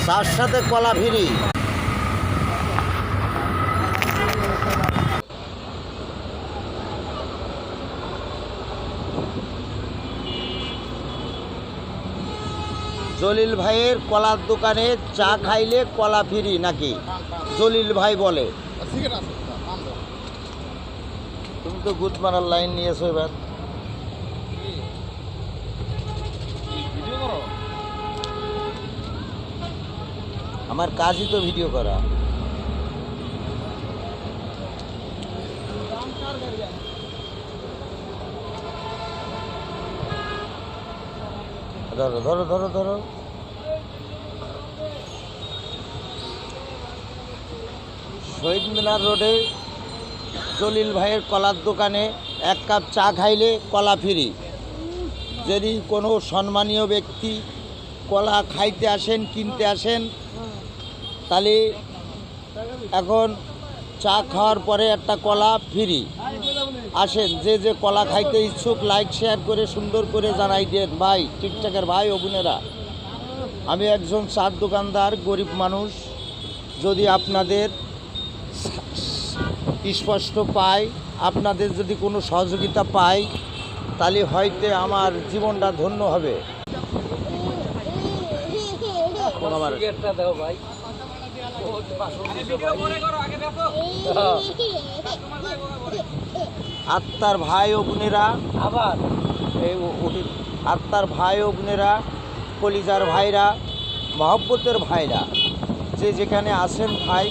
তার সাথে কলা ফ্রি। জলিল ভাইয়ের কলার দোকানে চা খাইলে কলা ফ্রি নাকি? জলিল ভাই বলে। তুমি তো গুড মারার লাইন নিয়েছো এবার। আমার কাজই তো ভিডিও করা। ধরো ধরো ধরো ধরো। শহীদ মিনার রোডে জলিল ভাইয়ের কলার দোকানে এক কাপ চা খাইলে কলা ফ্রি। যদি কোনো সম্মানীয় ব্যক্তি কলা খাইতে আসেন, কিনতে আসেন, তাহলে এখন চা খাওয়ার পরে একটা কলা ফ্রি। আসেন, যে যে কলা খাইতে ইচ্ছুক লাইক শেয়ার করে সুন্দর করে জানাই দেন ভাই। টিকটকের ভাই ও বোনেরা, আমি একজন চার দোকানদার, গরিব মানুষ। যদি আপনাদের স্পষ্ট পাই, আপনাদের যদি কোনো সহযোগিতা পাই, তাহলে হয়তো আমার জীবনটা ধন্য হবে। আত্মার ভাই ও বোনেরা, আবার এই আত্মার ভাই ও বোনেরা, কলিজার ভাইরা, মহব্বতের ভাইরা, যে যেখানে আছেন ভাই,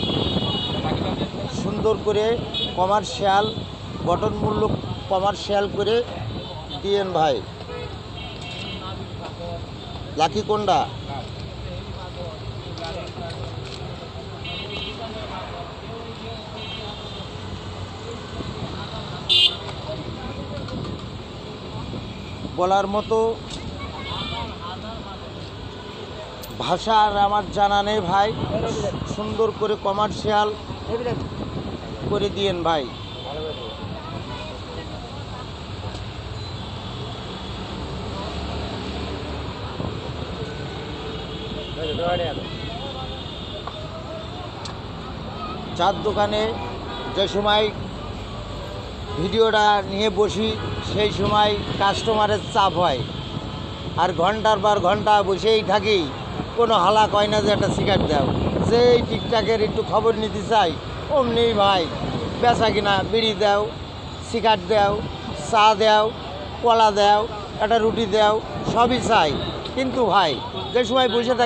সুন্দর করে কমার্শিয়াল, গঠনমূলক কমার্শিয়াল করে দিয়েন ভাই। লাকি কোন্ডা বলার মতো ভাষা আর আমার জানা নেই ভাই। সুন্দর করে কমার্শিয়াল করে দিয়েন ভাই। চার দোকানে যে সময় ভিডিওটা নিয়ে বসি, সেই সময় কাস্টমারের চাপ হয়, আর ঘন্টার পর ঘন্টা বসেই থাকি। কোনো হালা কয় না যে একটা সিগারেট দাও। যেই টিকটকের একটু খবর নিতে চাই, অমনি ভাই বেচা কিনা, বিড়ি দাও, সিগারেট দাও, চা দাও, কলা দাও, একটা রুটি দাও, সবই চাই। কিন্তু ভাই যে সময় বসে থাকি